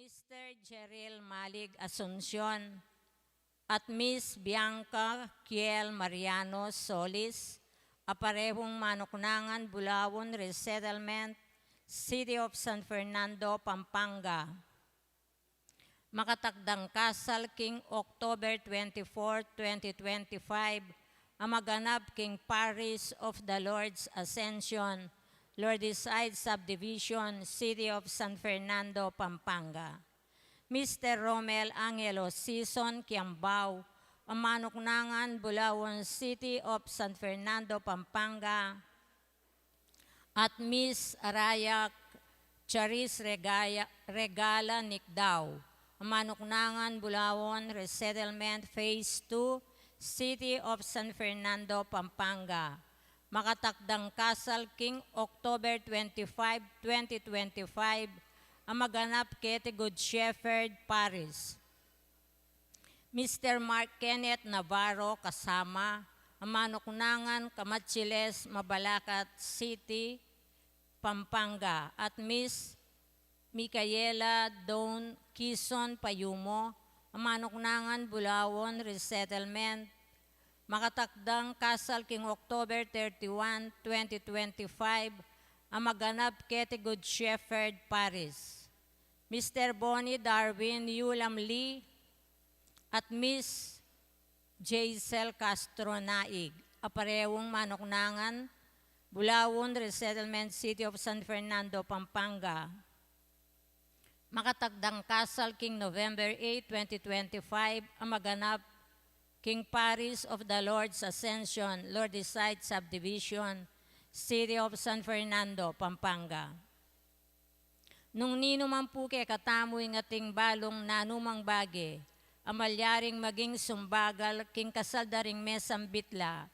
Mr. Jeril Malig Asuncion at Miss Bianca Kiel Mariano Solis, aparehong Manuknangan, Bulawon Resettlement, City of San Fernando, Pampanga. Makatakdang kasal king October 24, 2025, ang maganap king Parish of the Lord's Ascension, Lordeside Subdivision, City of San Fernando, Pampanga. Mr. Romel Angelo Season Kiambao, ang Manuknangan, Bulawon, City of San Fernando, Pampanga, at Miss Araya Charis Regala Nikdao, ang Manuknangan, Bulawon, Resettlement Phase 2, City of San Fernando, Pampanga. Makatakdang kasal king October 25, 2025, ang maganap kete Good Shepherd Paris. Mr. Mark Kenneth Navarro kasama, ang Manuknangan, Camachiles, Mabalacat City, Pampanga, at Miss Micaela Dawn Quezon Payumo, ang Manuknangan, Bulawon, Resettlement. Makatakdang kasal king October 31, 2025, ang maganap kete Good Shepherd Paris. Mr. Bonnie Darwin Yulam Lee at Miss Jaisel Castro Naig, aparehong Manuknangan, Bulawon, Resettlement, City of San Fernando, Pampanga. Makatagdang kasal king November 8, 2025, ang maganap king Parish of the Lord's Ascension, Lordeside Subdivision, City of San Fernando, Pampanga. Nung ninuman po kay katamoy ngating balong nanumang bage, amalyaring maging sumbagal king kasaldaring mesang bitla,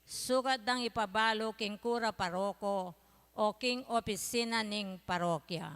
sukat dang ipabalo king kura paroko o king opisina ning parokya.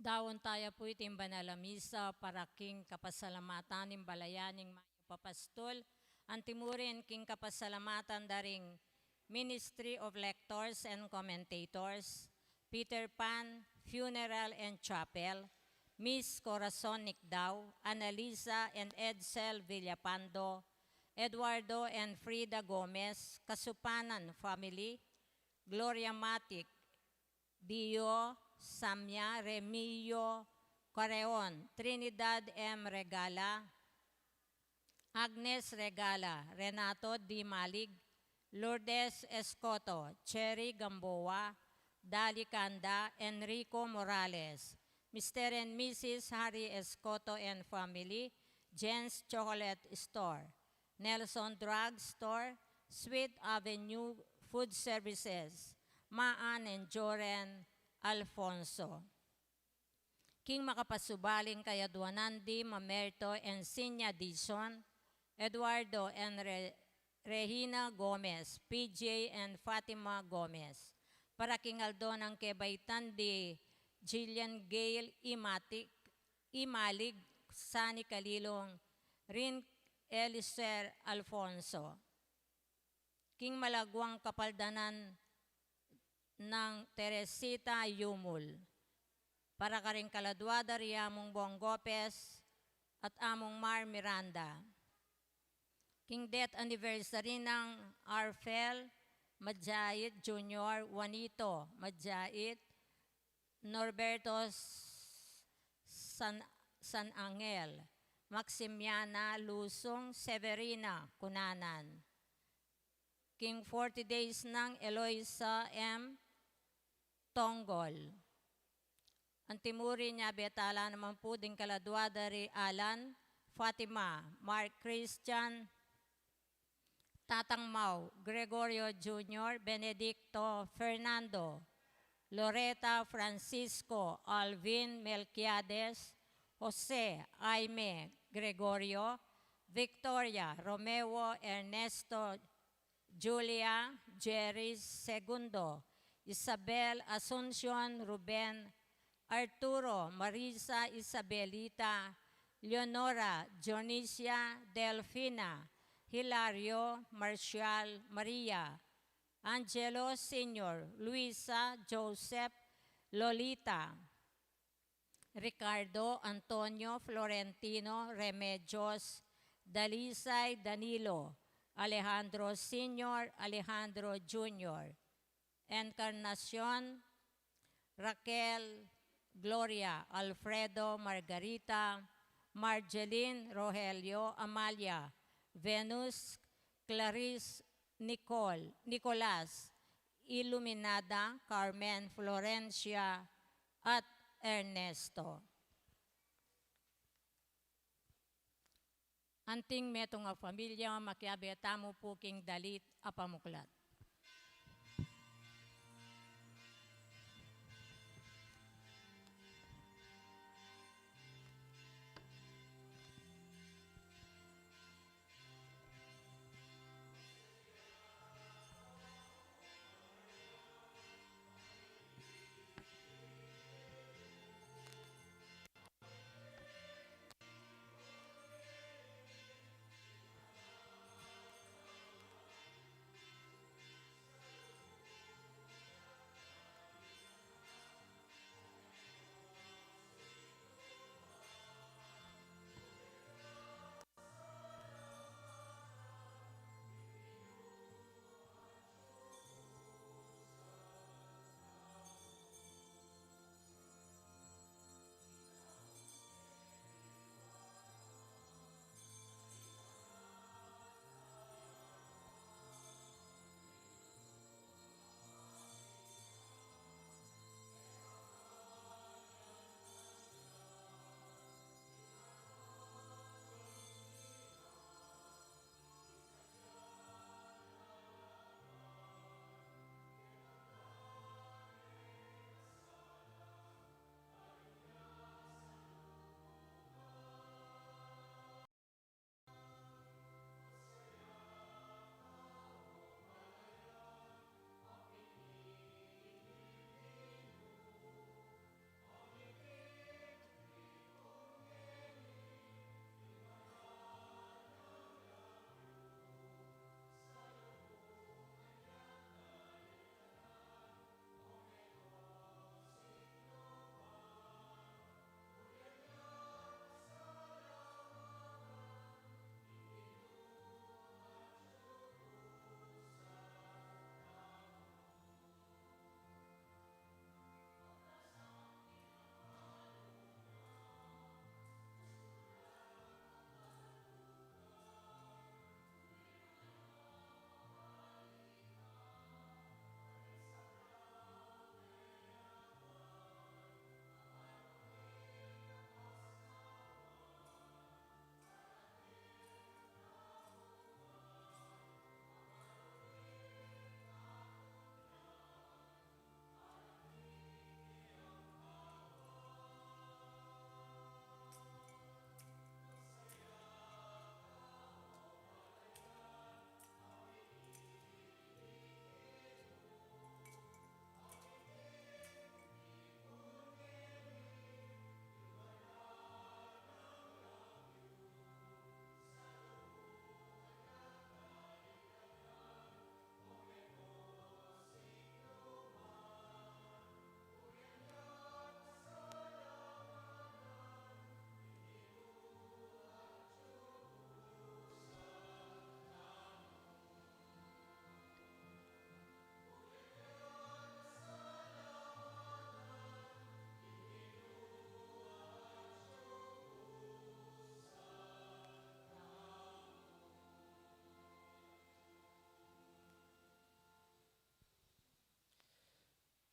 Daon tayo po itim banalamisa para king kapasalamatan ng balayaning mayo papastol. Antimurin king kapasalamatan daring Ministry of Lectors and Commentators, Peter Pan Funeral and Chapel, Miss Corazon Nicdao, Annalisa and Edsel Villapando, Eduardo and Frida Gomez, Kasupanan Family, Gloria Matic, Dio, Samya, Remillo, Coreon, Trinidad M. Regala, Agnes Regala, Renato D. Malig, Lourdes Escoto, Cherry Gamboa, Dali Canda, Enrico Morales, Mr. and Mrs. Harry Escoto and Family, Jen's Chocolate Store, Nelson Drug Store, Sweet Avenue Food Services, Maan and Joren Alfonso. King makapasubaling kay Duanandi Mamerto and Sinya Dizon, Eduardo and Regina Gomez, PJ and Fatima Gomez. Para King Aldo ng Kebaitan di Jillian Gale Imalig, Sani Kalilong, Rin Eliser Alfonso. King Malagwang Kapaldanan ng Teresita Yumul. Para ka rin Kaladwada, Riamong Bong Gopez at Among Mar Miranda. King Death Anniversary ng Arfel Madjait Jr., Juanito Madjait, Norberto San Angel, Maximiana Lusong Severina Kunanan. King 40 Days ng Eloisa M. Tonggol. Ang timuri niya, betala naman po din Kaladwada ri Alan, Fatima, Mark Christian, Tatang Mau, Gregorio Jr., Benedicto Fernando, Loretta Francisco, Alvin Melquiades, Jose Aime Gregorio, Victoria Romeo Ernesto, Julia Jerry Segundo, Isabel Asuncion Ruben, Arturo Marisa Isabelita, Leonora Dionisia Delfina, Hilario Marcial Maria, Angelo Sr., Luisa Joseph Lolita, Ricardo Antonio Florentino Remedios, Dalisay Danilo, Alejandro Sr., Alejandro Jr., Encarnacion Raquel Gloria, Alfredo Margarita, Marjeline Rogelio Amalia, Venus Clarice Nicolas, Iluminada Carmen Florencia at Ernesto. Anting metong nga pamilya makiabetamo po king dalit apamuklat.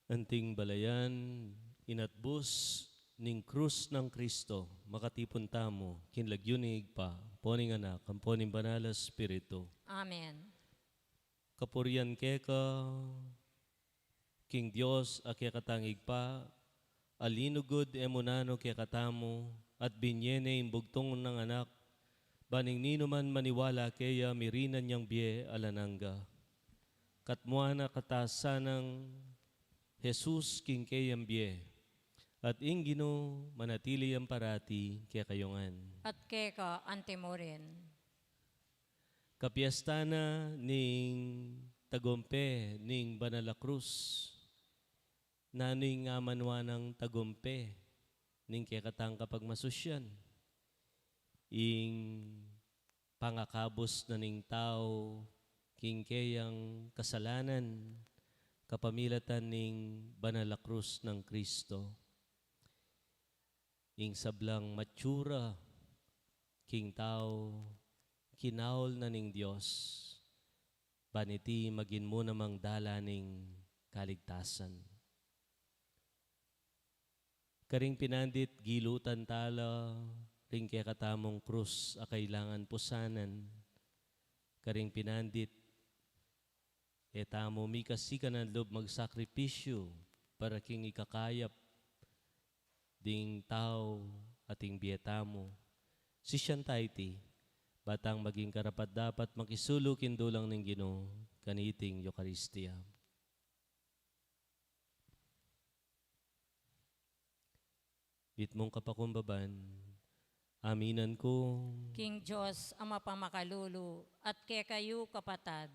Anting balayan, inatbus ning krus ng Kristo, makatipon tamo, kinlagyunig pa, poning anak, ang poning banal na Espiritu. Amen. Kapurian keka, King Dios, akya katangig pa, alinugod emunano kaya katamo, at binyene imbugtong ng anak, baning nino man maniwala kaya mirinan niyang biye alananga. Katmuana katasanang Jesus king kayang biye, at ingino manatili ang parati kaya kayongan. At keka antemorin. Kapiastana ning tagumpe ning Banala Cruz, naning nga manwa ng tagumpe ning kaya katang kapag masusyan. Ing pangakabos na ning tao, king kayang kasalanan, kapamilatan ning Banala Cruz ng Kristo. Ing sablang matsura, king tao, kinaol na ning Diyos, baniti magin mo namang dala ning kaligtasan. Karing pinandit, gilutan tala, ring kaya katamong krus a kailangan pusanan. Karing pinandit, etamo mi kasi ka ng loob magsakripisyo para king ikakayap ding tao ating biyetamo. Si Shantaiti, batang maging karapat dapat makisulo kindulang ng Ginoo kaniting Eucharistia. Itmong kapakumbaban, aminan ko, King Diyos, Ama pamakalulu, at kay kayo kapatad,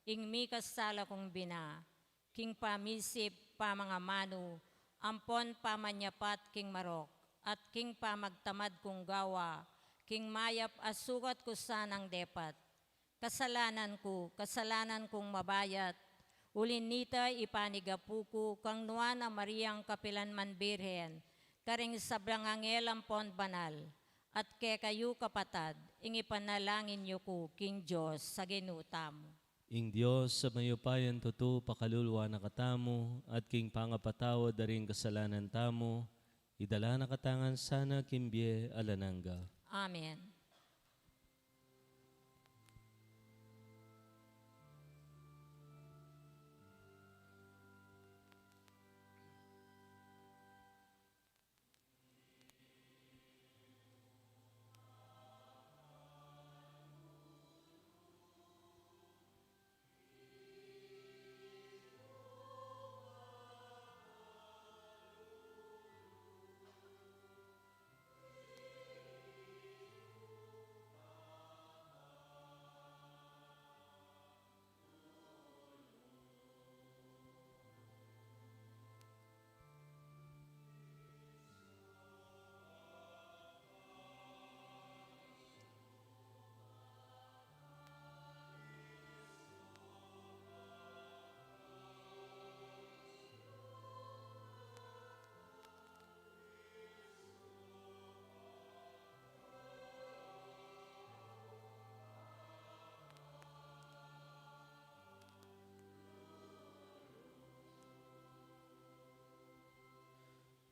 ing mi kasala kong bina, king pamisip pamangamano, ampon pamanyapat king marok, at king pamagtamad kong gawa, king mayap asukat ko sanang depat. Kasalanan kong mabayat, ulin nita ipanigapuko kang nuana Mariang Kapilanman Birhen, karing sabrang angel ampon banal, at kay kayo kapatad, ing ipanalangin niyo ko, King Diyos, sa ginutam. ing Diyos sa mayupayan tuto pakalulwa na katamo at king pangapatawa daring kasalanan tamo, idala na katangan sana kimbye alananga. Amen.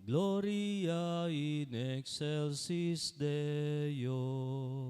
Gloria in excelsis Deo.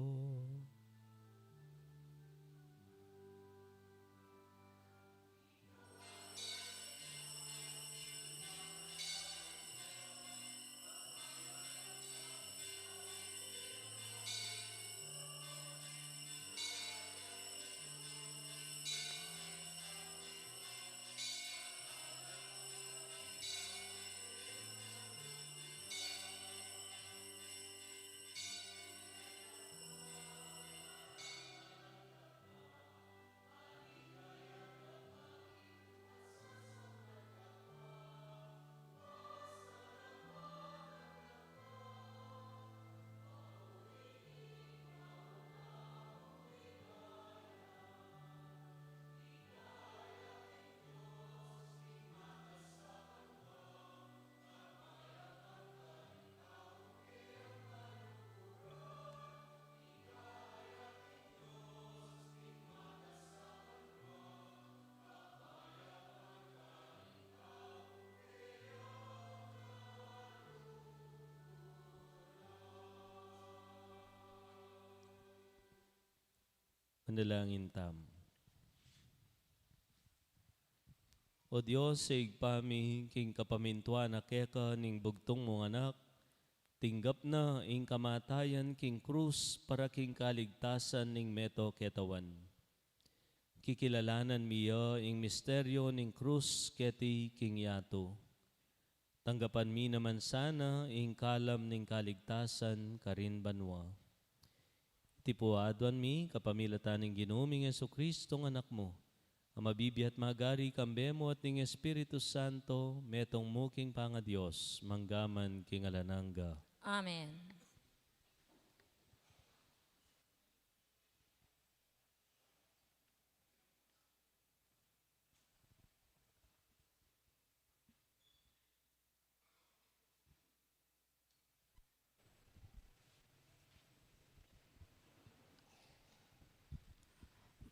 Manalangin tam. O Diyos, sa igpami, king kapamintuan na keka ning bugtong mong anak, tinggap na ing kamatayan king krus para king kaligtasan ning meto ketawan. Kikilalanan miya ing misteryo ning krus keti king yato. Tanggapan mi naman sana ing kalam ning kaligtasan karin banwa. Tipuaduan mi kapamilatan ning ginuming Jesucristo ng anak mo, ang mabibihat magari kambemo at ning Espiritu Santo, metong muking panga Diyos, manggaman king alanangga. Amen.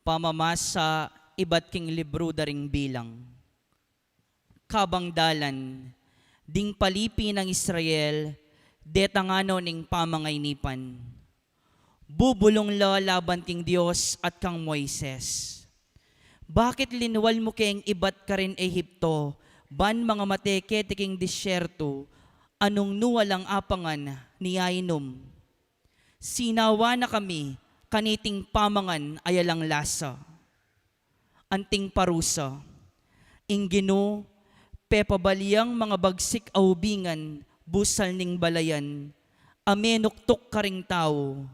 Pamamasa iba't king libro daring bilang. Kabangdalan, ding palipi ng Israel, detangano ning pamangaynipan. Bubulong la laban king Diyos at kang Moises. Bakit linuwal mo keng ibat ka rin Ehipto, ban mga mateke king disyerto, anong nuwalang apangan ni Ainom? Sinawa na kami, kaniting pamangan ayalang lasa. Anting parusa, inggino, pepabaliyang mga bagsik aubingan, busal ning balayan, amenuktok karing tao,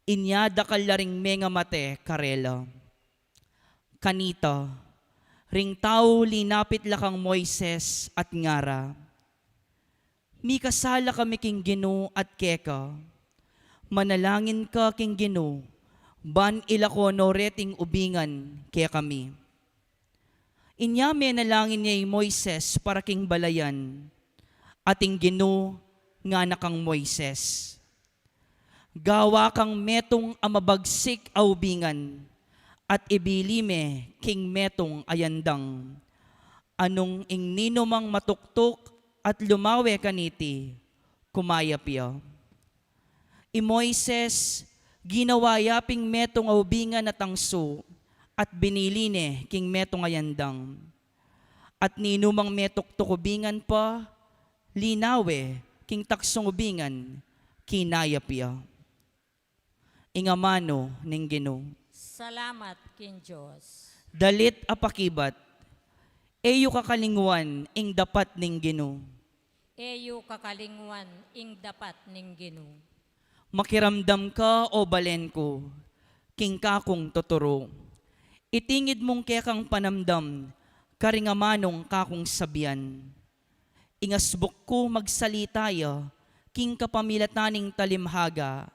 inyada kalaring menga mate karela. Kanita, ring tao linapit lakang Moises at ngara. Mi kasala kami king Gino at keka, manalangin ka king Gino, ban ilako no reting ubingan kaya kami. Inya menalangin niya Moises para king balayan, ating Gino nga nakang Moises. Gawa kang metong amabagsik aubingan, at ibilime king metong ayandang. Anong ing ninumang matuktok at lumawe kaniti, kumayapya. I Moises, ginawa yaping metong aubingan at tangso, at biniline king metong ayandang. At ninumang metok tukubingan pa, linawe king taksong ubingan, kinayapya. Ingamano ning Gino. Salamat king Diyos. Dalit apakibat, eyo kakalingwan ing dapat ning Gino. Eyo kakalingwan ing dapat ning Gino. Makiramdam ka o balen ko, king kakong totoro. Itingid mong kekang panamdam, karingamanong kakong sabian. Ingasbok ko magsalitayo, king kapamilataning talimhaga,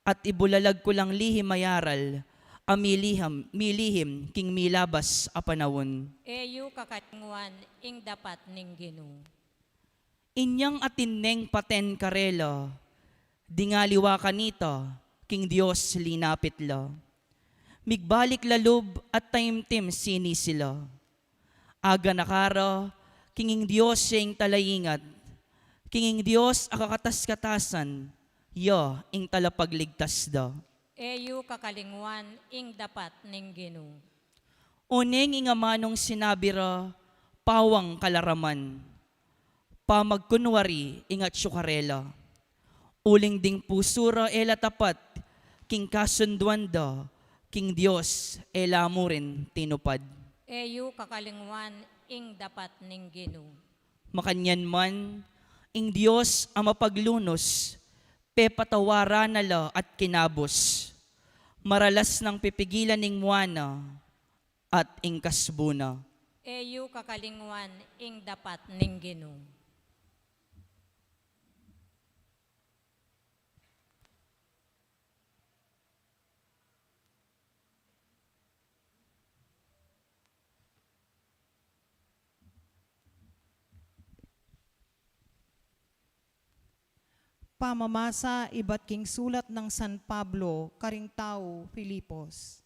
at ibulalag ko lang lihim mayaral, milihim king milabas a panawon. Eyo kakalingwan ing dapat ning Gino. Inyang atineng paten karela, dingaliwa kanita, king Diyos linapit la. Migbalik lalob at taimtim sini sila. Aga nakara, kinging Diyos siyang talayingat, kinging Diyos akakatas-katasan, ya ing talapagligtas da. Eyo kakalingwan ing dapat ning Gino. Uneng ingamanong sinabi ra, pawang kalaraman, pamagkunwari ingat syukarela. Uling ding pusura ela tapat, king kasunduan da, king Diyos ela mo rin tinupad. Eyo kakalingwan ing dapat ning Gino. Makanyan man, ing Diyos ang mapaglunos, pepatawara na la at kinabos, maralas ng pipigilan ning muana at ing kasbuna. Eyo kakalingwan ing dapat ning Gino. Pamamasa iba't king sulat ng San Pablo, karing tao, Filipos.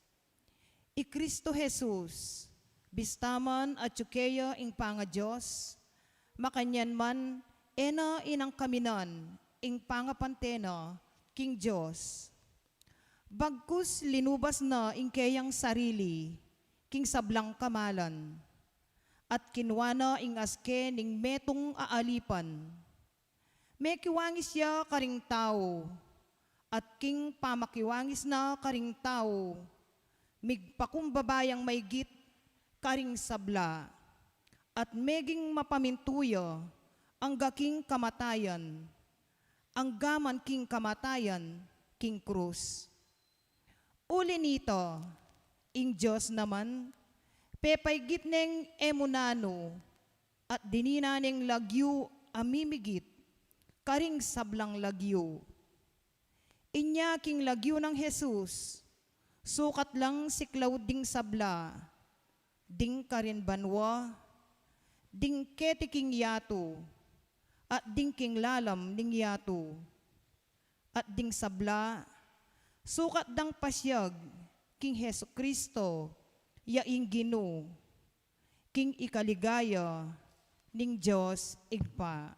I Kristo Jesus, bistaman at yukeya ing panga Diyos, makanyan man, ena inang kaminan, ing pangapantena, king Diyos. Bagkus linubas na ingkeyang sarili, king sablang kamalan, at kinwana ing aske ning metong aalipan. May kiwangis ya karing tao, at king pamakiwangis na karing tao, migpakumbabayang maygit karing sabla, at meging mapamintuya ang gaking kamatayan, ang gaman king kamatayan, king krus. Uli nito, ing Diyos naman, pepaygit neng emunano, at dinina neng lagyo amimigit, karing sablang lagyo. Inya king lagyo ng Jesus, sukat lang siklaw ding sabla, ding karin banwa, ding ketiking yato, at ding king lalam ning yato, at ding sabla, sukat dang pasyag, king Heso Kristo, yaing Gino, king ikaligaya, ning Diyos igpa.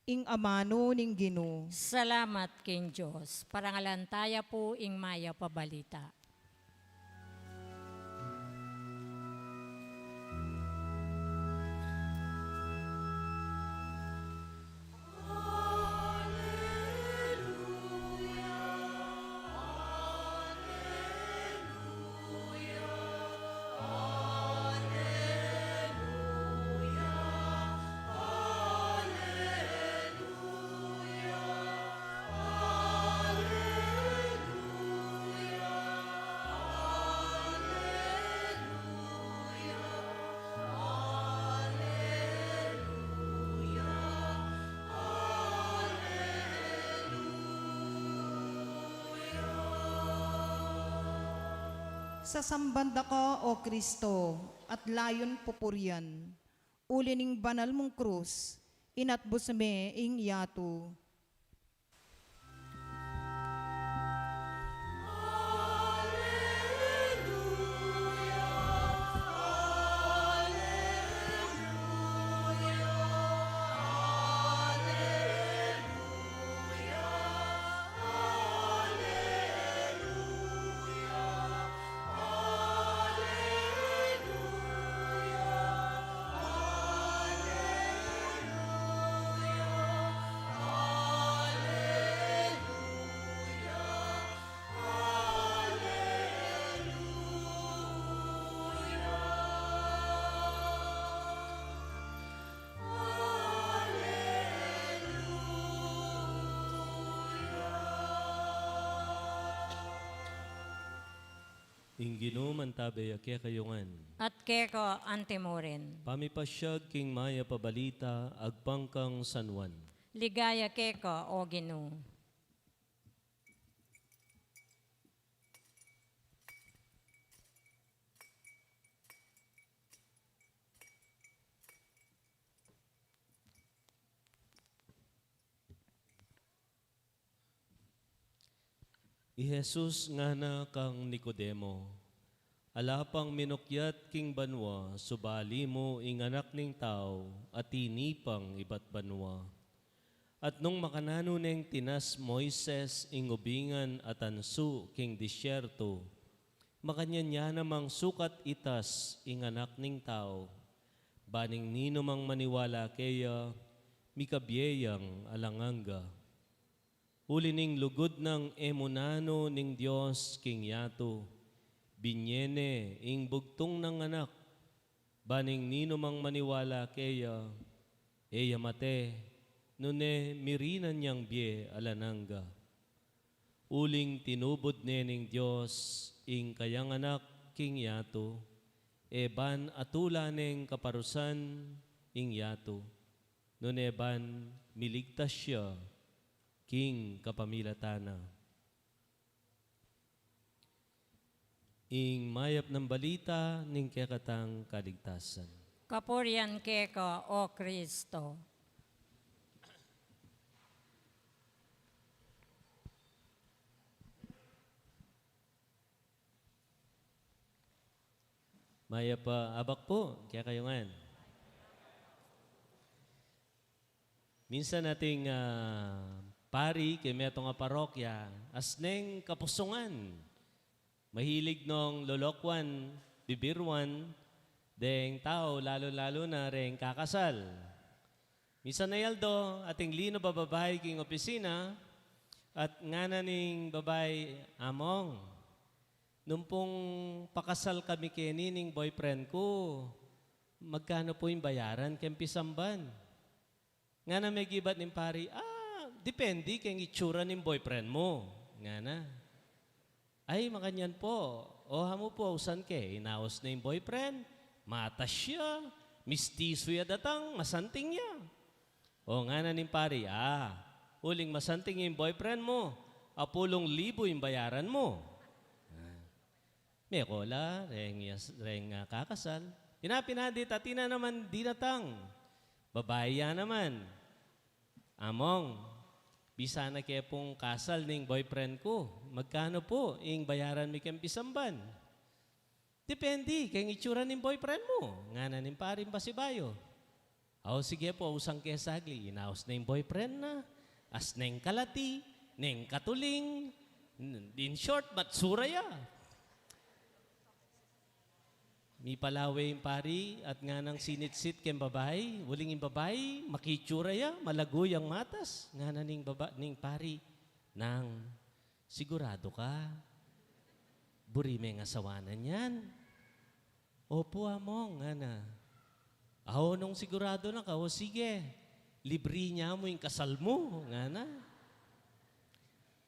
Ing amano ning Gino. Salamat king Diyos. Parangalantaya po ing maya pabalita. Sasambanda ka, O Kristo, at layon pupuryan. Uli ning banal mong krus, inatbos me ing yato. Ingino mantabe ake kayungan. At keko antemoren. Pamipasyag king maya pabalita agpangkang sanwan. Ligaya keko o Ginoo. I Jesus nga na kang Nicodemo, alapang minukyat king banwa, subali mo ing anak ning tao, at tinipang iba't banwa. At nung makanano neng tinas Moises ing ubingan at ansu king disyerto, makanyan niya namang sukat itas ing anak ning tao, baning nino mang maniwala kaya, mikabyeyang alanganga. Uli ning lugod ng emunano ning Diyos king yato, binyene ing bugtong ng anak, baning nino mang maniwala kaya, eya mate, nune mirinan niyang bie alananga. Uling tinubod ne ning Diyos ing kayang anak king yato, eban atula ning kaparusan ing yato, nune ban miligtas siya, king kapamilatana. Ing mayap ng balita ning kekatang kaligtasan. Kapurian keko o Kristo. Mayap abak po, kaya kayungan. Minsan nating pari, kay meto nga parokya, as neng kapusungan. Mahilig nung lolokwan, bibirwan, deng tao, lalo-lalo na rin kakasal. Misa na yaldo, ating lino bababae king opisina, at nga na ning babay among. Nung pong pakasal kami kinining boyfriend ko, magkano po yung bayaran kay pisamban? Nga na may gibat ng pari, depende kay itsura ng boyfriend mo. Nga na. Ay, makanyan po. O hamo po, usan ke, inaos na yung boyfriend, matas siya, mistiso ya datang, masanting ya. O nga na ng pari, uling masanting yung boyfriend mo, 10,000 yung bayaran mo. May kola, reng kakasal. Pinapinadit, atina naman di natang. Babaya naman. Among, bisa na kaya pong kasal ning boyfriend ko. Magkano po ing bayaran mi kang pisamban? Depende, kaya itsura ning boyfriend mo. Nga na ning paring basibayo. Sige po, usang kaya sagli. Inaos na yung boyfriend na. As neng kalati, neng katuling. In short, matsura ya. Mi palawe yung pari at nga nang sinitsit ken babay, uling yung babay, makitsura ya, malagoy ang matas. Nga na ning pari, nang sigurado ka, burime nga sawanan yan. Opo among, nga na. Nung sigurado na ka, sige, libre niya mo yung kasal mo, nga na.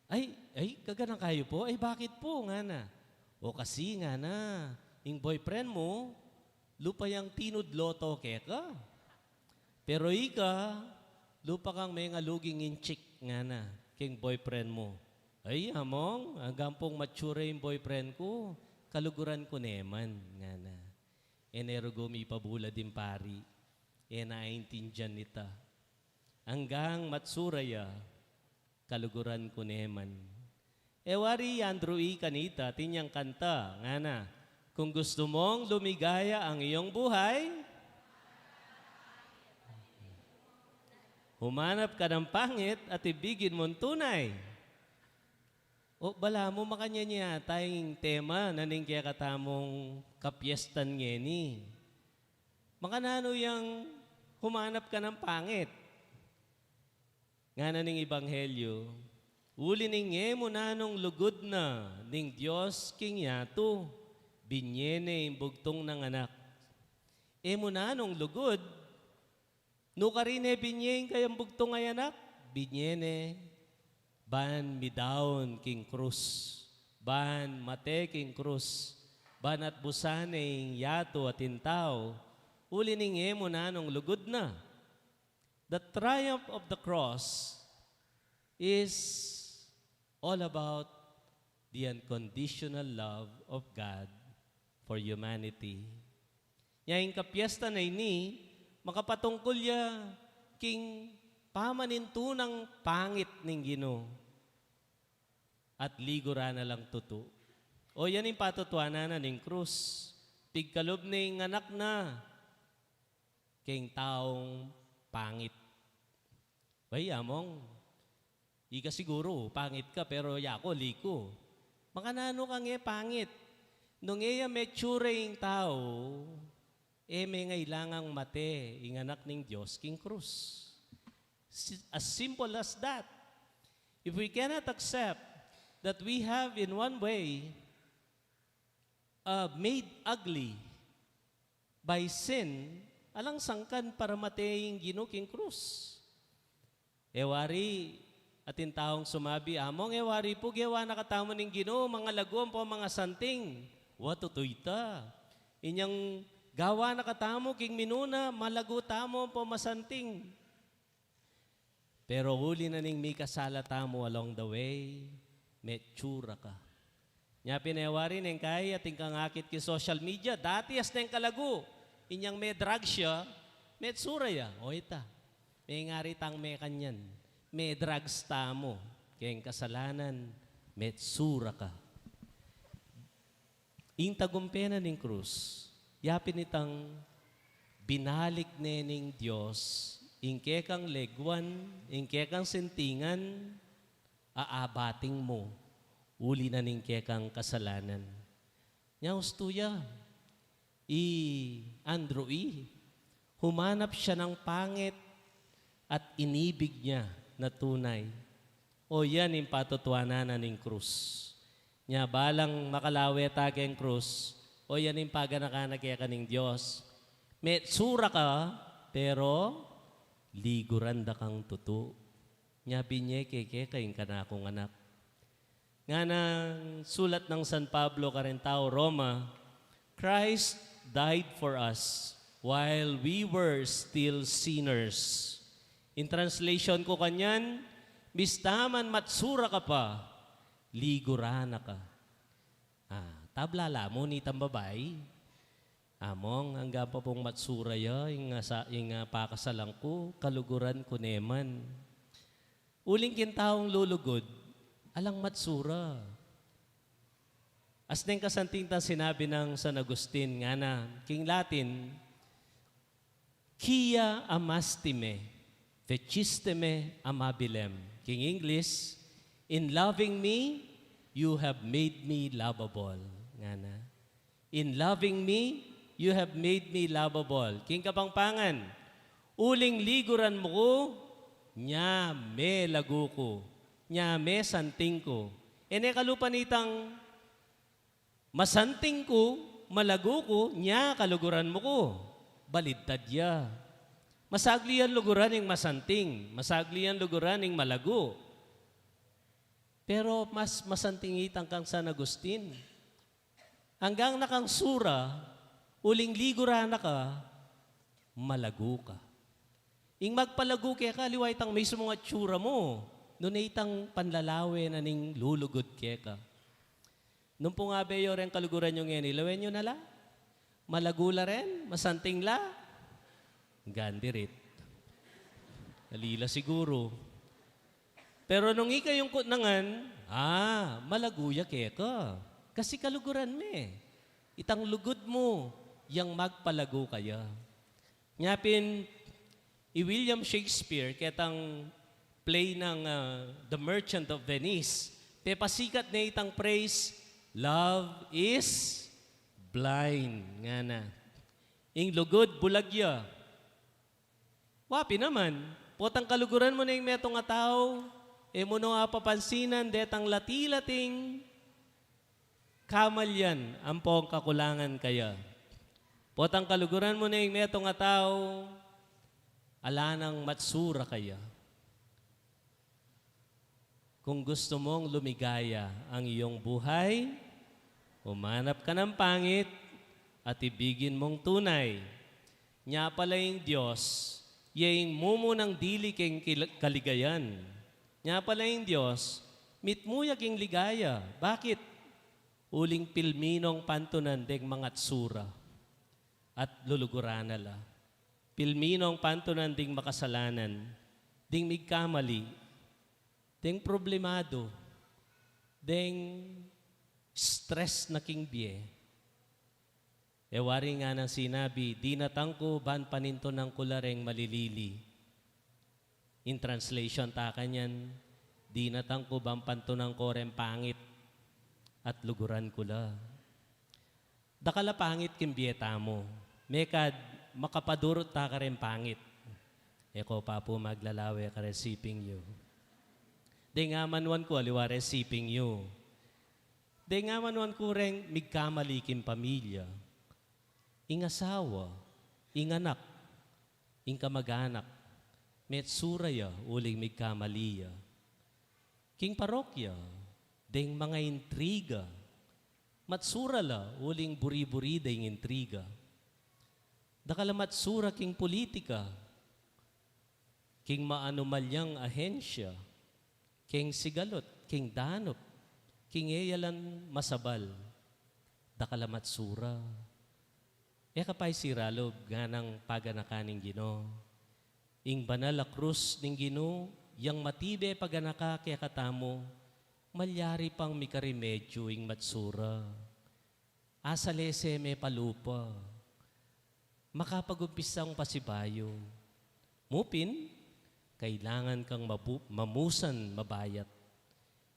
Ay, kagana kayo po? Ay, bakit po, nga na? Kasi nga na, yung boyfriend mo, lupa yung tinudloto ka. Pero ika, lupa kang may ngaluging inchik nga na, king boyfriend mo. Ay, among, hanggang pong mature yung boyfriend ko, kaluguran ko neman nga na. Energo mi pabula din pari, naintindihan nita. Hanggang matsuraya, kaluguran ko neman. Wari Andrew kanita, tinyang kanta, nga na, kung gusto mong lumigaya ang iyong buhay, humanap ka ng pangit at ibigin mong tunay. Bala mo makanya niya tayong tema na ning kaya katamong kapiestan ngeni. Makanano yung humanap ka ng pangit. Nga na ning ebanghelyo, uli ning mo nanong lugod na ning Diyos king yato. Binyene yung bugtong ng anak. Mo na nung lugod, nukarine binyeng kayang bugtong ay anak, binyene, ban midaon king krus, ban mate king krus, ban at busane yato at intaw, uli ning mo na nung lugod na. The triumph of the cross is all about the unconditional love of God for humanity. Yang kapiesta na ini, makapatungkol ya king pamanintunang pangit ning Ginoo. At ligura na lang tuto. Yan yung patutuanan na ning krus. Tigkalob ning anak na king taong pangit. Among, ika siguro, pangit ka pero yako, liko. Makanano kang pangit. Nung mature yung tao, may ngailangang mate, yung anak ng Diyos, king krus. As simple as that. If we cannot accept that we have in one way made ugly by sin, alang sangkan para mate yung Ginoo king krus. Wari, atin taong sumabi, among wari po, gewa nakatamo ng Ginoo, mga lagom po, mga santing. Tutoyta. Inyang gawa na katamo, king minuna, malago tamo po masanting. Pero huli na ning may kasala tamo along the way, may tsura ka. Nya pinewari neng kay ating kangakit ki social media, dati as neng kalago, inyang may drug siya, may tsura ya. Ita, may ngaritang may kanyan, may drugs tamo, kayang kasalanan, may tsura ka. Ing tagumpena ning krus, yapin itang binalik nening Diyos, ing kekang legwan, ing kekang sentingan, aabating mo, uli na ning kekang kasalanan. Nya ustuya, Andrew humanap siya ng pangit at inibig niya na tunay. O yan yung patutuanan ng krus. Nya balang makalawe tageng krus, o yan yung paganakanak kaya kaning Diyos. May tsura ka, pero liguranda kang tutu. Nya binye keke kayong kanakong anak. Nga ng sulat ng San Pablo Carintao, Roma, Christ died for us while we were still sinners. In translation ko kanyan, bistaman matsura ka pa, ligurana ka. Tablala mo ni tambabay. Among hanggang pa pong matsura ya, yung pakasalang ko, kaluguran ko neman. Uling kintaong lulugod, alang matsura. As din kasantinta sinabi ng San Agustin nga na, King Latin, Quia amastime, fecistime amabilem. King English, in loving me, you have made me lovable. Nga na. In loving me, you have made me lovable. King Kapangpangan, uling liguran mo ko, nya me lagu ko, nya me santing ko. Ene kalupanitang masanting ko, malago ko, nya kaluguran mo ko. Balidtad ya. Masagli yan luguran ng masanting, masagli yan luguran ng malago. Pero mas masantingitan kang San Agustin. Hanggang nakang sura, uling ligurana ka, malago ka. Ing magpalago kaya ka, liwaitang may sumunga tsura mo. Noon itang panlalawe na ning lulugod kaya ka. Nung po nga beyo rin kaluguran yung yan, ilawen nyo na la. Malagula rin, masanting la. Gandirit. Nalila siguro. Pero nung ika yung kutnangan, malaguya kaya ka. Kasi kaluguran me. Itang lugod mo, yang magpalago kaya. Nyapin, William Shakespeare, ketang play ng The Merchant of Venice, pasikat na itang praise, love is blind. Nga na. Ing lugod, bulagya. Wapi naman. Potang kaluguran mo na yung metong nga tao, mo nga papansinan, detang lati-lating, kamalyan, ang pong kakulangan kaya. Potang kaluguran mo na yung metong nga tao, ala nang matsura kaya. Kung gusto mong lumigaya ang iyong buhay, umanap ka ng pangit at ibigin mong tunay. Nya pala yung Diyos, yung mumo ng dili keng kaligayan. Nya pala yung Diyos, mitmuya king ligaya. Bakit? Uling pilminong pantunan deng mga tsura at lulugurana la. Pilminong pantunan ding makasalanan, ding migkamali, ding problemado, ding stress na king biye. Wari nga ng sinabi, di natangko ban paninto ng kulareng malilili. In translation ta kanyan, di natangko ban panto ng koreng pangit at luguran kula. Dakala pangit kimbieta mo, mekad makapadurot ta ka rin pangit. Eko pa po maglalawe ka resiping you. Di nga manuan ko aliwa resiping you. Di nga manuan ko rin migkamalikin pamilya. Ing asawa, ing anak, ing kamag-anak, metsuraya, uling migkamaliya. King parokya, ding mga intriga, matsurala, uling buri-buri ding intriga. Dakala matsura king politika, king maanumalyang ahensya, king sigalot, king danop, king eyalan masabal, dakala matsura. Kapay siralob ganang paganakaning Ginoo. Ing banal a krus ning Ginoo, yang matibe paganaka kaya katamo, malyari pang mikarimedyo ing matsura. Asalese me palupa, makapagumpisang pasibayo. Mupin, kailangan kang mamusan mabayat.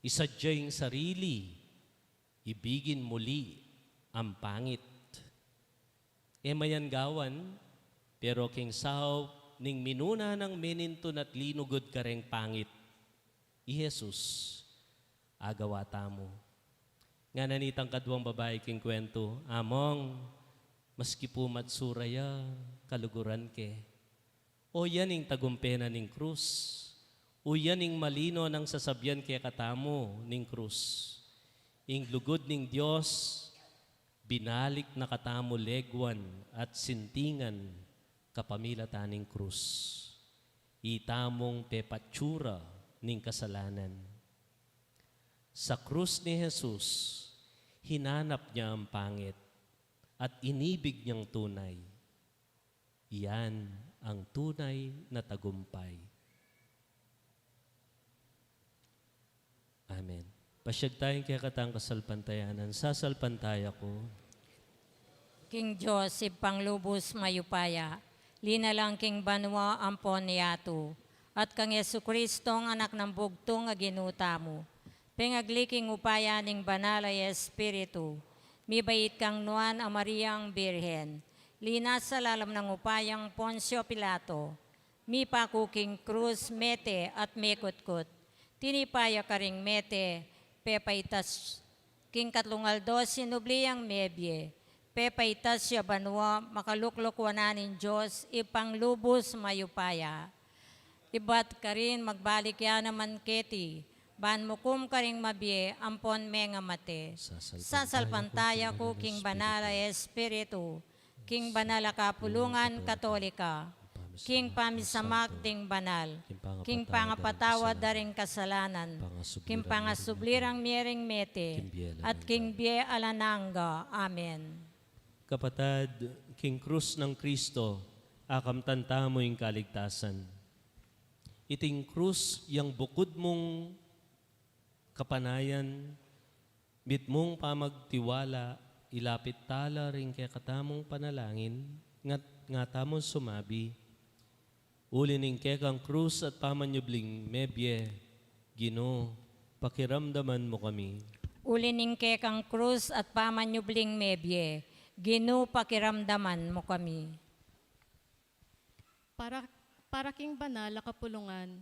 Isadyay ang sarili, ibigin muli ang pangit. Mayan gawan, pero king sao ning minuna ng meninton at linugod ka reng pangit. I Jesus, agawa tamo. Nga nanitang kadwang babae king kwento, among, maski po matsuraya, kaluguran ke. O yan ing tagumpena ning krus. O yan ing malino ng sasabyan kaya katamo ning krus. Ing lugod ning Diyos, binalik na katamo legwan at sintingan kapamila taning krus. Itamong pepatsura ning kasalanan. Sa krus ni Jesus, hinanap niya ang pangit at inibig niyang tunay. Iyan ang tunay na tagumpay. Amen. Pasyag tayong kaya katang kasalpantayanan. Sasalpantaya ko. King Joseph Panglubos Mayupaya, linalang King Banwa Ampon Niato, at kang Yesu Kristong anak ng bugtong aginuta mo. Pengagliking upaya ning banal ay Espiritu, mibait kang nuan a Mariang Birhen, linas sa lalam ng upayang Poncio Pilato, mi pakuking krus mete at mekutkut, tinipaya ka ring mete, pepaitas king katlungaldo sinubliyang mebye, pepaitas siya banwa makaluklukwanan Diyos ipanglubos mayupaya. Ibat ka rin magbalik yan naman keti, ban mukum ka ring mabye ampon menga mate. Sasalpantaya ko king banala Espiritu, king banala kapulungan katolika, king pamisamak ding banal, king pangapatawad daring kasalanan, king pangasublirang miering mete, at king bie alananga. Amen. Kapatad, king krus ng Kristo, akam tanta mo yung kaligtasan. Iting krus, yang bukod mong kapanayan, bit mong pamagtiwala, ilapit tala rin kaya katamong panalangin, nga tamon sumabi, ulining kekang krus at pamanyubling mebye, Gino, pakiramdaman mo kami. Ulining kekang krus at pamanyubling mebye, Gino, pakiramdaman mo kami. Para king banal a kapulungan,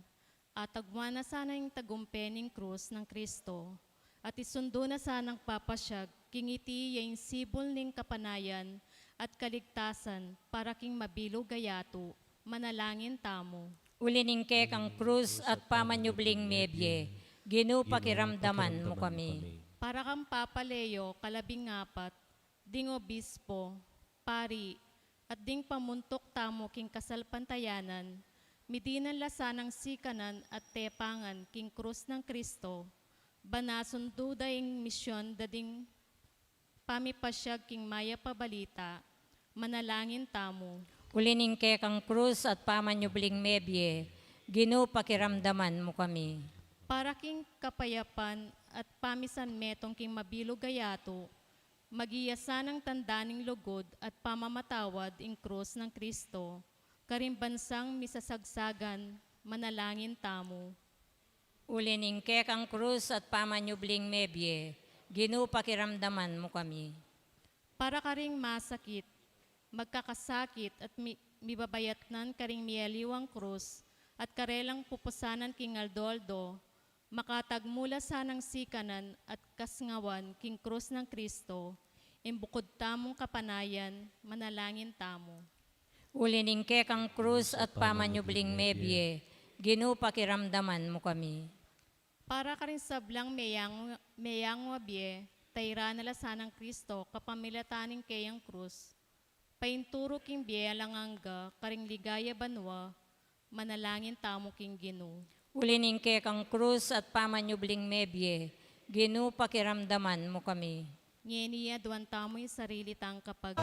at agwa na sana yung tagumpening krus ng Kristo, at isundo na sanang papasyag, king iti yung sibol ning kapanayan at kaligtasan para king mabilo gayato, manalangin tamo. Ulining kekang krus at pamanyubling mebye, Gino, pakiramdaman mo kami. Para kang papaleyo, kalabing apat, ding obispo, pari, at ding pamuntok tamo king kasalpantayanan, midinan lasanang sikanan at tepangan king krus ng Kristo, banasundo daing misyon dading pamipasyag king maya pabalita, manalangin tamo. Ulining kekang krus at pamanyubling mebye, Gino, pakiramdaman mo kami. Para king kapayapan at pamisan metong king mabilo gayato, magiyasan ang tandaning lugod at pamamatawad ing krus ng Kristo, karimbansang misasagsagan, manalangin tamo. Ulining kekang krus at pamanyubling mebye, Gino, pakiramdaman mo kami. Para karing masakit, magkakasakit at mibabayatnan karing mialiwang krus at karelang pupusanan king Aldoldo, makatagmula sanang sikanan at kasngawan king krus ng Kristo, imbukod tamong kapanayan, manalangin tamo. Ulining kekang krus at pamanyubling mebye, Gino, pakiramdaman mo kami. Para ka rin sablang meyang wabye, tayra nala sanang Kristo, kapamilataning kayang krus, painturo king biya langanga, karing ligaya banwa, manalangin tamo king Gino. Ulining kekang krus at pamanyubling mebye, Gino, pakiramdaman mo kami. Ngeniya duwan tamo yung sarili tang kapag...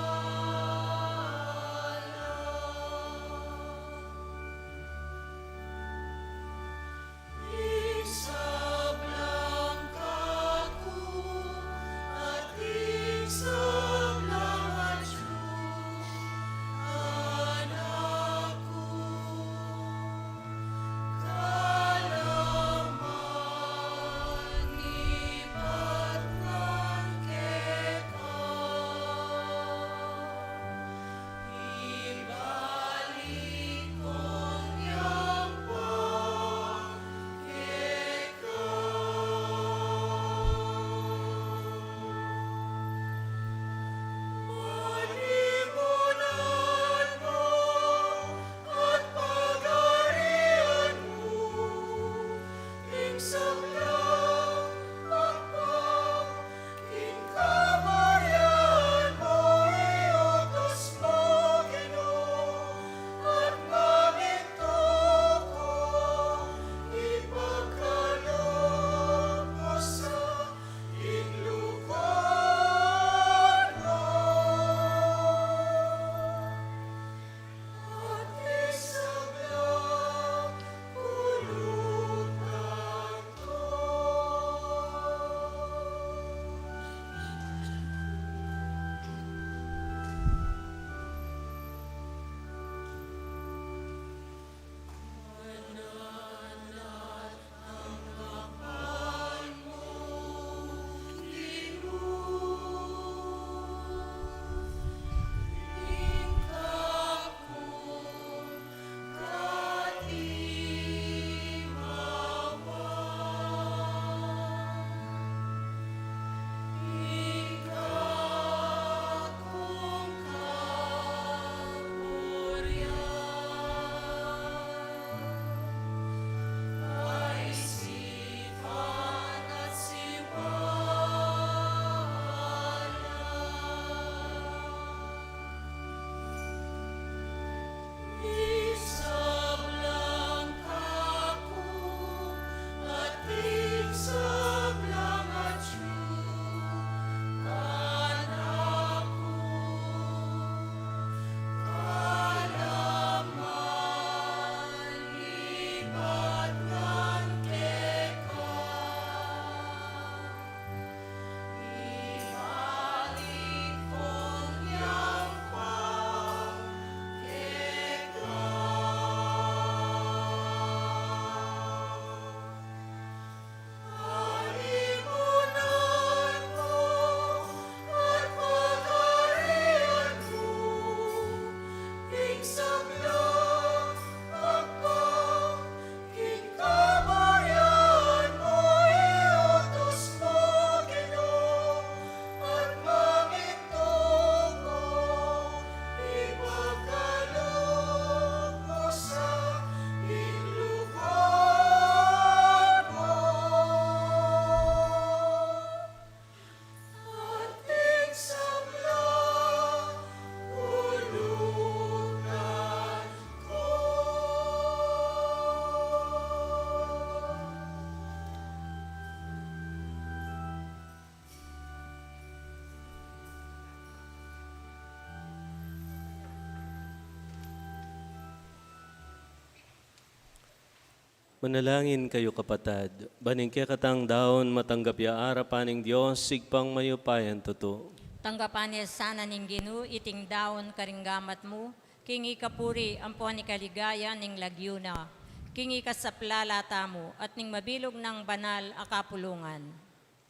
Manalangin kayo kapatad, baning kaya katang daon matanggap ya arapaning Diyos, sigpang mayupayan totoo. Tanggapan niya sana ning Ginu, iting daon karinggamat mo, kingi kapuri ampon ni kaligaya ning lagyuna, kingi kasaplalata mo, at ning mabilog ng banal akapulungan.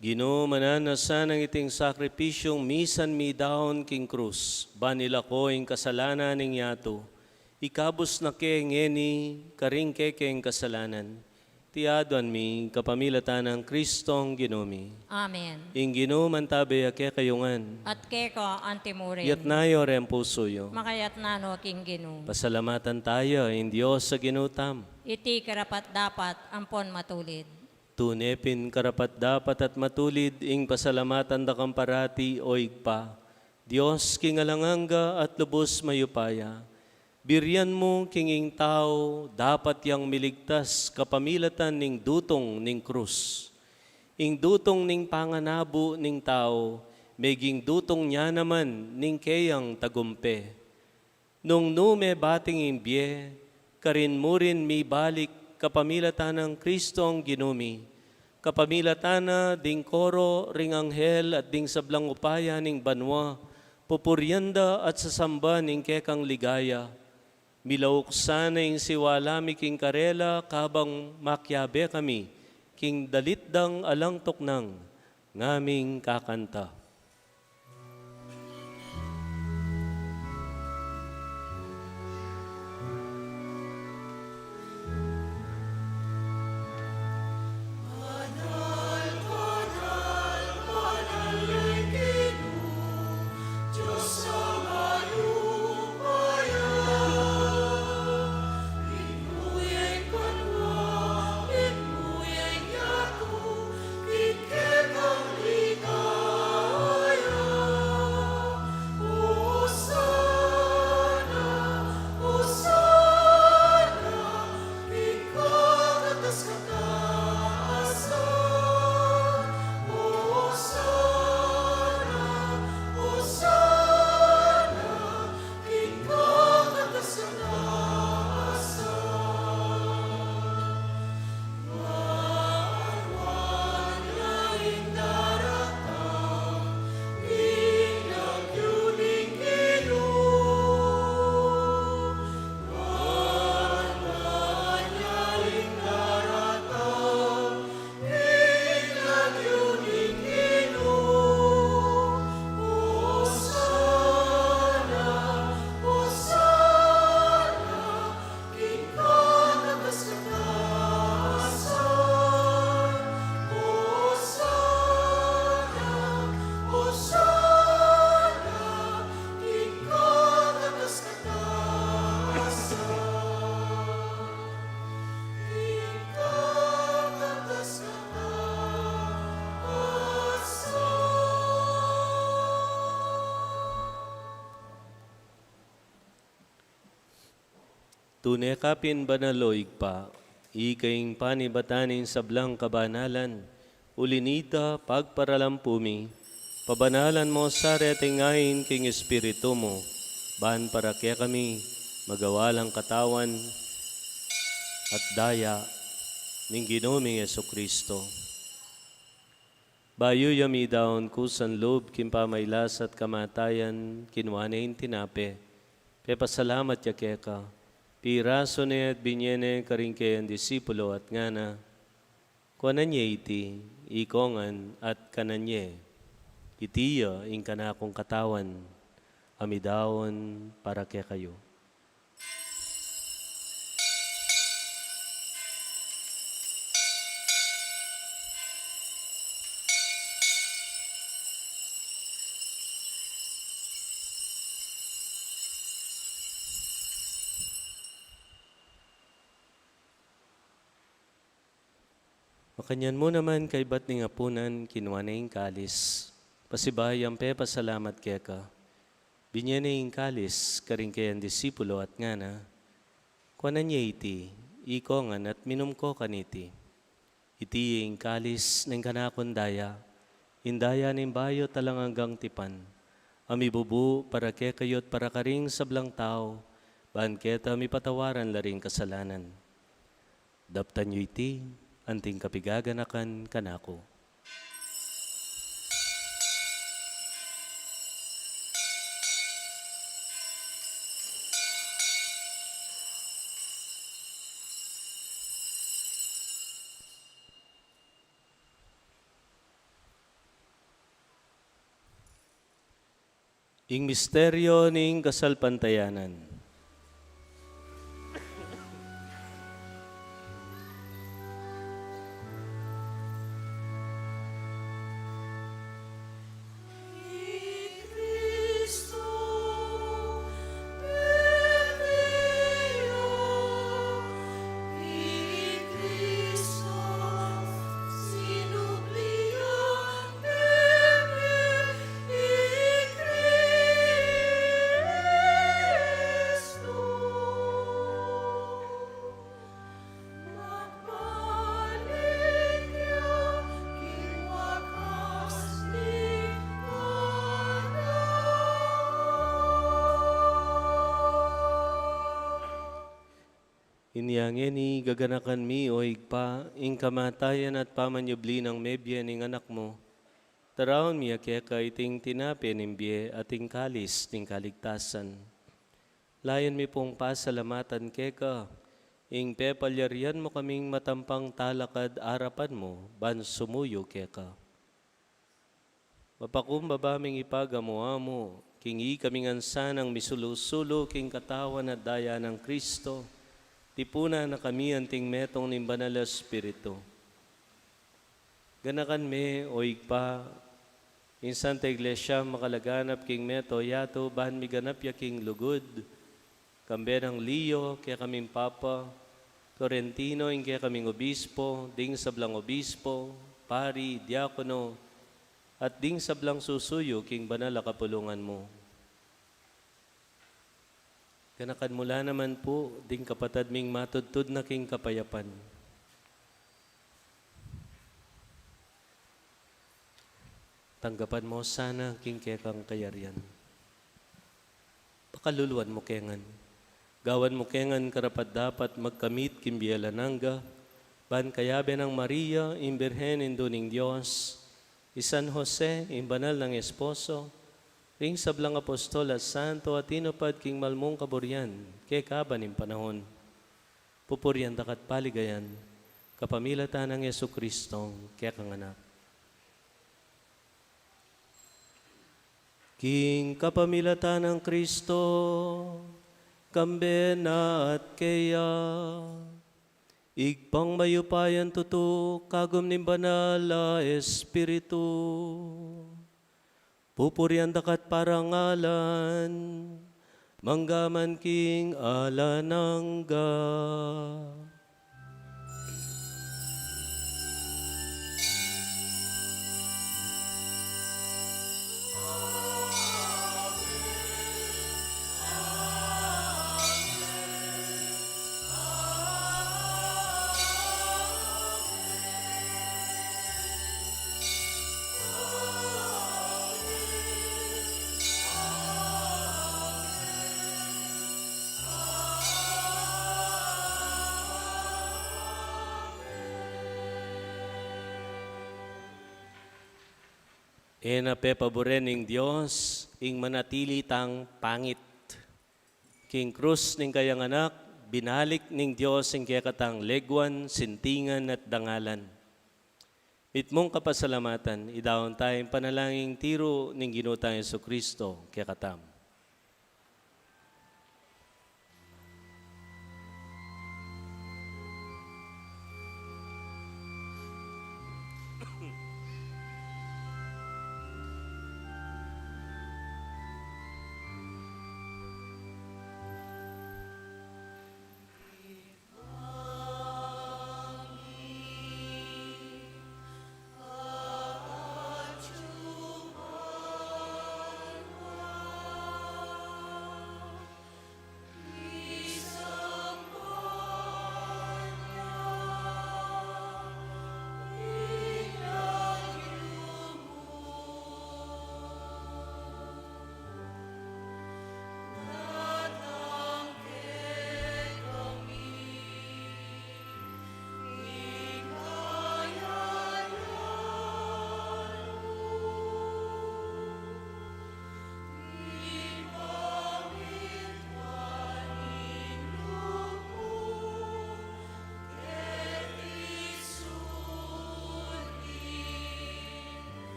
Ginoo mananasan ang iting sakripisyong misan mi daon king krus, banila ko ing kasalanan ning yato, ikabos na ke ngeni karing keng kasalanan, tiadwan mi kapamilatan ng Kristong Ginomi. Amen. Ing Ginoo mantabe ake kayungan, At keko antimurin, yat nayo rem pusoyo. makayat nano king Ginu. Pasalamatan tayo in Diyos sa ginutam. Iti karapat dapat ampon matulid. Tunepin karapat dapat at matulid ing pasalamatan da kamparati o igpa. Diyos kingalanganga at lubos mayupaya. Biryan mo kinging tao dapat yang miligtas kapamilatan ning dutong ning krus. Ing dutong ning panganabo ning tao, meging dutong niya naman ning kayang tagumpe. Nung nume bating imbye, karin mo rin mi balik kapamilatan ng Kristong Ginumi. Kapamilatan na ding koro ring anghel at ding sablang upaya ning banwa, pupuryanda at sasamba ning kekang ligaya. Milauksan na ing siwalami king karela kabang makyabe kami, king dalitdang alang toknang, ngaming kakanta. Tunay kapin banaloig pa, ikaing panibatanin sablang kabanalan, ulinita pagparalampumi, pabanalan mo sa retingahin king Espiritu mo, ban para kaya kami magawalang katawan at daya ning Ginoong Jesucristo. Bayo yami daon kusan loob kimpamaylas at kamatayan kinwanein tinape. Pepasalamat ya keka. Piraso ne at binyene karingke ang disipulo at ngana. Kuananye iti, ikongan at kananye. Itiya ing kanakong katawan. Amidawon para kaya kayo. Makanyan mo naman kay ba't ni ngapunan kinuha na yung kalis. Pasibay ang pasalamat kaya ka. Binyan na yung kalis karing kaya ang disipulo at nga na. Kuanan niya iti, ikongan at minum ko kaniti. Iti yung kalis ng kanakon daya. Indaya ng bayo talang hanggang tipan. Amibubu para kaya kayo't para karing sablang tao. Baan keta mipatawaran laring kasalanan. Daptan niyo iti, anting kapigaganakan kanako. Ing misteryo ning kasalpantayanan. Inyangin ni gaganakan mi o higpa, ing kamatayan at pamanyubli ng mebye ning anak mo. Taraon mi akeka iting tinape ning biye at ing kalis ning kaligtasan. Layan mi pong pasalamatan keka, ing pepalyarian mo kaming matampang talakad arapan mo, ban sumuyo keka. Mapakumbaba ming ipagamuamo, kingi kaming ansanang misulusulo king katawan at daya ng Kristo. Tipuna na kami anting metong ng Banal na Espiritu. Ganakan me o igpa, in Santa Iglesia makalaganap king meto yato, bahan mi ganap ya king lugod, kambe ng Leo, kaya kaming Papa, Torrentino, ing kaya kaming Obispo, ding sablang Obispo, Pari, Diakono, at ding sablang susuyo king banal na kapulungan mo. Kanakan mula naman po, ding kapatad ming matudtud na king kapayapan. Tanggapan mo sana king kekang kayarian. Pakaluluan mo kengan. Gawan mo kengan karapat dapat magkamit kimbiyalananga, ban kayabe ng Maria, imbirhen induning Diyos, San Jose, imbanal ng esposo, ring sablang apostol at santo at inupad king malmong kaburian, kay kabanim panahon. Pupurian dakat paligayan, kapamilatan ng Jesucristong kaya kanganak. King kapamilatan ng Kristo, kambe na at kaya, igpang mayupayan tuto, kagum ni banal na Espiritu. Pupurian dakat parangalan, manggaman king alanangga. Ena pe paboren ning Dios, ing manatili tang pangit. King krus ning kayang anak, binalik ning Dios ing kaya katang legwan, sintingan at dangalan. Itmong kapasalamatan, idawon tayong panalangin tiro ning Ginoo tayong Jesucristo kaya katam.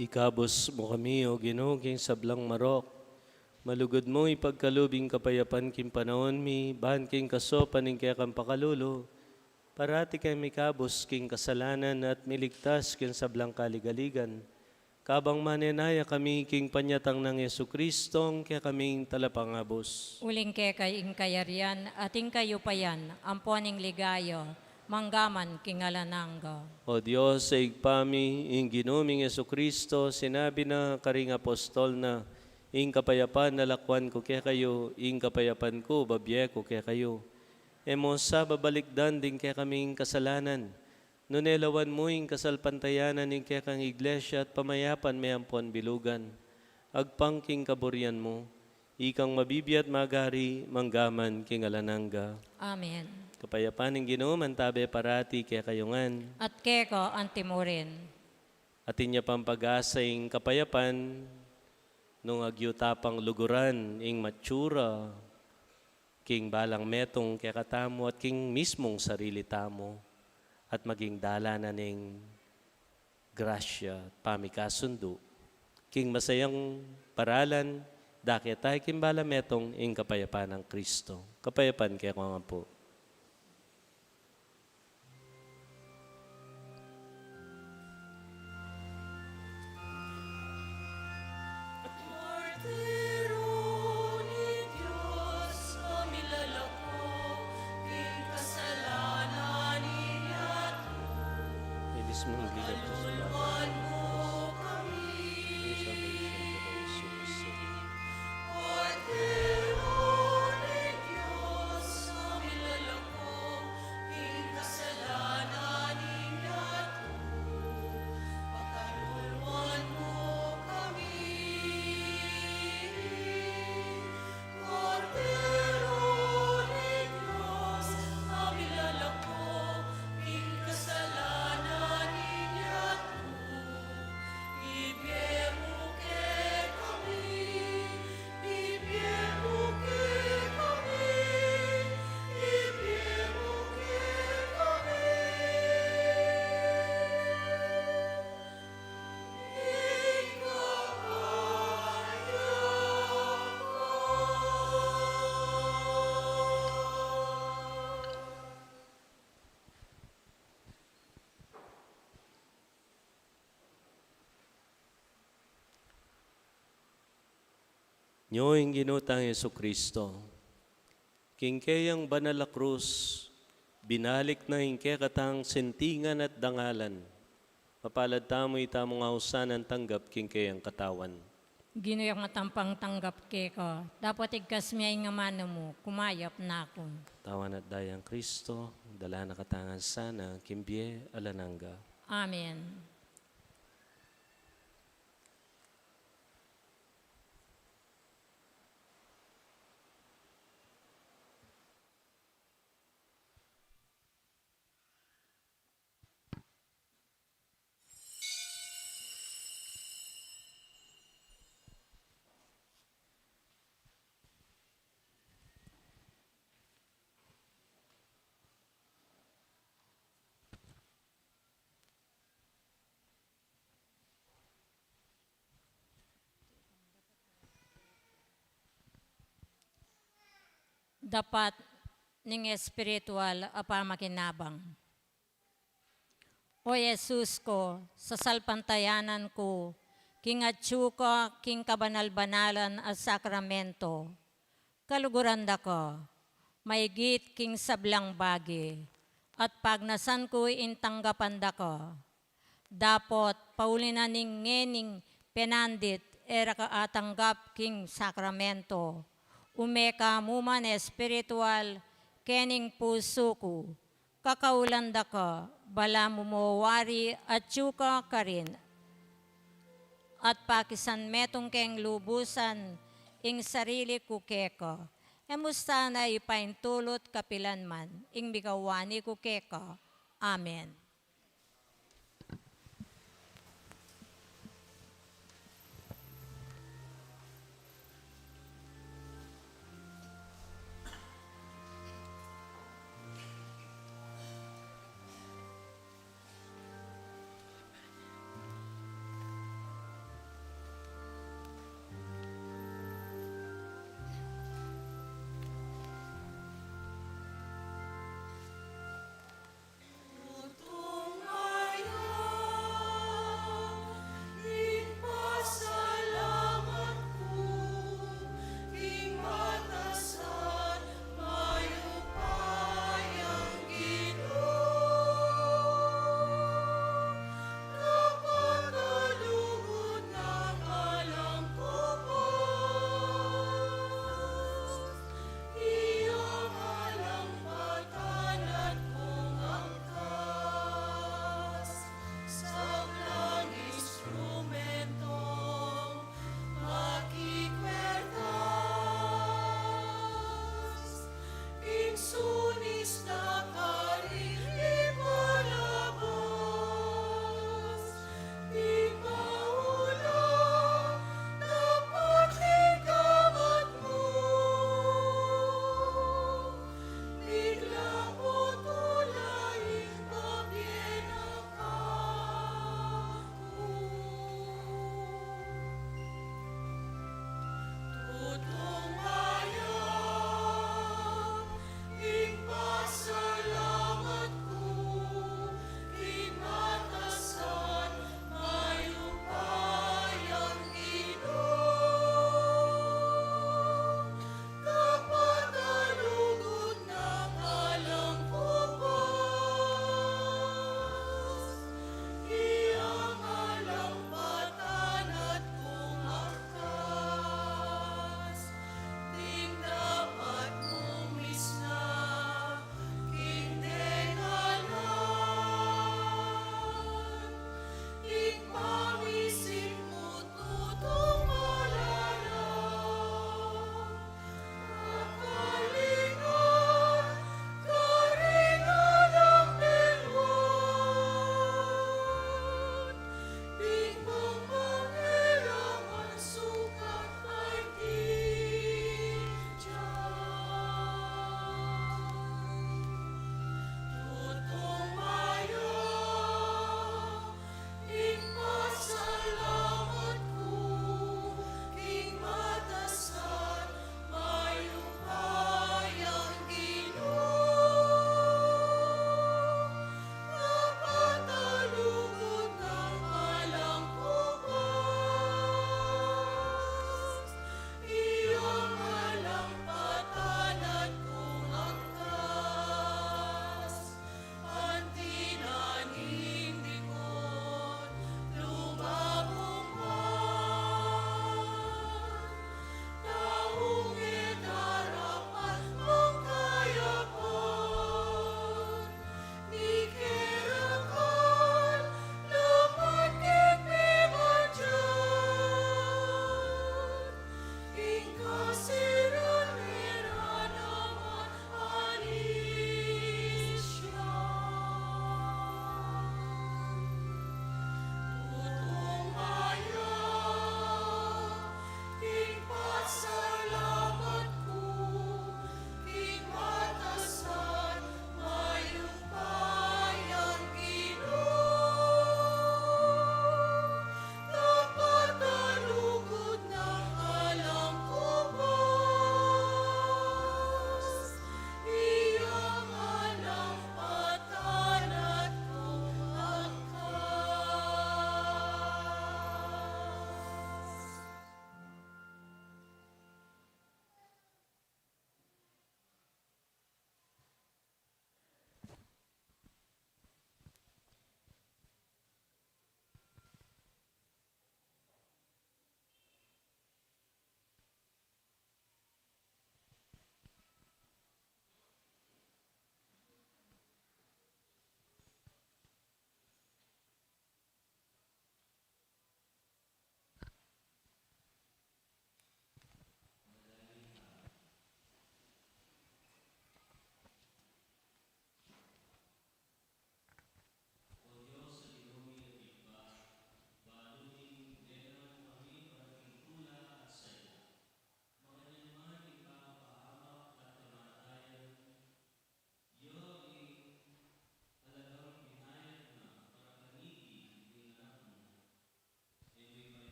Ikabos mo kami, O Ginoo, king sablang marok. Malugod mo ipagkalubing kapayapan king panahon mi, bahan king kaso paning kaya kang pakalulo. Parati kay mikabos king kasalanan at miligtas king sablang kaligaligan. Kabang manenaya kami king panyatang ng Yesu Kristong kaya kaming talapangabos. Uling kay ing kayarian, ating kayo payan, amponing ligayo, manggaman kingalanangga. O Diyos, sa igpami, ing ginuming Yesu Kristo, sinabi na karing apostol na, ing kapayapan nalakwan ko kaya kayo, ing kapayapan ko, babye ko kaya kayo. Emo sa babalikdan din kaya kaming kasalanan. Nunelawan mo ing kasalpantayanan ing kaya kang iglesia at pamayapan may ampon bilugan. Agpangking kaburian mo, ikang mabibiyat magari, manggaman kingalanangga. Amen. Kapayapan ng Ginoo mantabe parati kaya kayungan. At keko antimurin. At inya pang pag-asa ing kapayapan nung agyutapang luguran ing matsura king balang metong kaya katamo at king mismong sarili tamo at maging dalanan ning grasya pamikasundo king masayang paralan dakit tayo king balang metong ing kapayapan ng Kristo. Kapayapan kaya ko nga po. Nyoing ginutang Yesu Kristo, kingkayang banal a krus, binalik na hingke katang sentingan at dangalan, mapalad tamo itamong ausan ang tanggap kingkayang katawan. Ginuyang matampang tanggap ke ko. Dapat igkas miya nga mano mo, kumayap na ako. Tawan at dayang Kristo, dala na katangan sana, kimbye alananga. Amen. Dapat ning espiritual apa makinabang. O Jesus ko, sa salpantayanan ko, king atsu ko, king kabanal-banalan at sakramento, kaluguran da ko, maigit king sablang bagi, at pagnasan ko intanggapan da ko. Dapot paulinan ning ngening penandit era kaatanggap king sakramento, umeka muman espiritual kening puso ko, kakaulanda ka, bala mumawari at yuka ka rin. At pakisan metong keng lubusan, ing sarili ko keko, emusta na ipaintulot kapilan man, ing bigawani ko keko. Amen.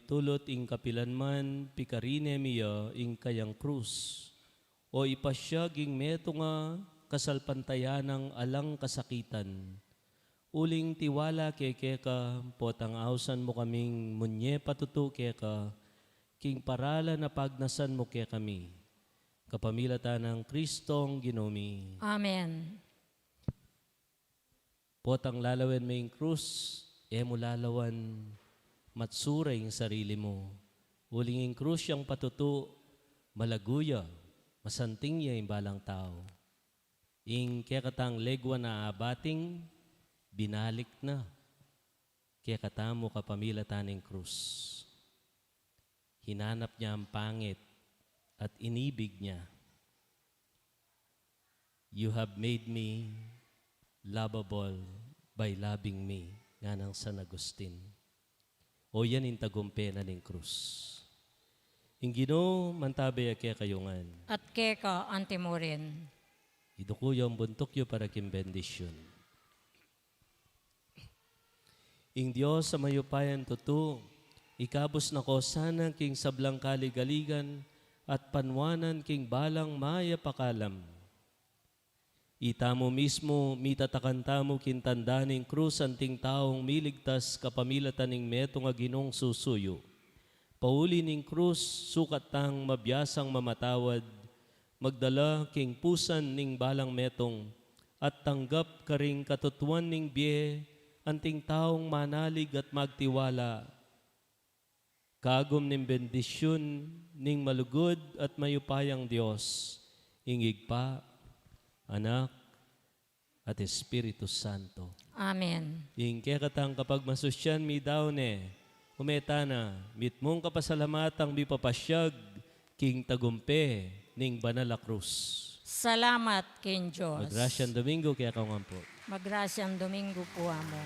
tulot ing kapilanman pikarine miya ing kayang krus. O ipasyag ing meto nga kasalpantayanang alang kasakitan. Uling tiwala keka, potang ausan mo kaming munye patutu keka, king parala na pagnasan mo kaya kami. Kapamilatan ng Kristong Ginomi. Amen. Potang lalawan may krus, mo lalawan matsura yung sarili mo. Uling yung krus yung patutu, malaguya, masanting niya yung balang tao. Ing kaya katang legwa na abating, binalik na. Kaya katamo kapamilatan ng krus. Hinanap niya ang pangit at inibig niya. You have made me lovable by loving me. Nga ng San Agustin. O yan yung tagumpena ng krus. Yung Ginoo mantabay kaya kayungan. At keka antimurin. Idukuyo ang buntok yo para kim bendisyon. Ing Diyos sa mayupayan tutu, ikabos na ko sana king sablang kaligaligan at panwanan king balang maya pakalam. Itamo mismo, mitatakanta mo kintandaning krus anting taong miligtas kapamilatan ning meto nga Ginong susuyo. Pauli ning krus, sukat tang mabiyasang mamatawad, magdala king pusan ning balang metong, at tanggap karing katutuan ning biye, anting taong manalig at magtiwala. Kagom ning bendisyon ning malugod at mayupayang Diyos, ingig pa, Anak, at Espiritu Santo. Amen. Ing kaya katang kapag masusyan mi daw ne, umeta na, mit mong kapasalamatang mi papasyag, king tagumpe, ning banal a krus. Salamat kin Diyos. Magrasyang Domingo, kaya kaungan po. Magrasyang Domingo po amo.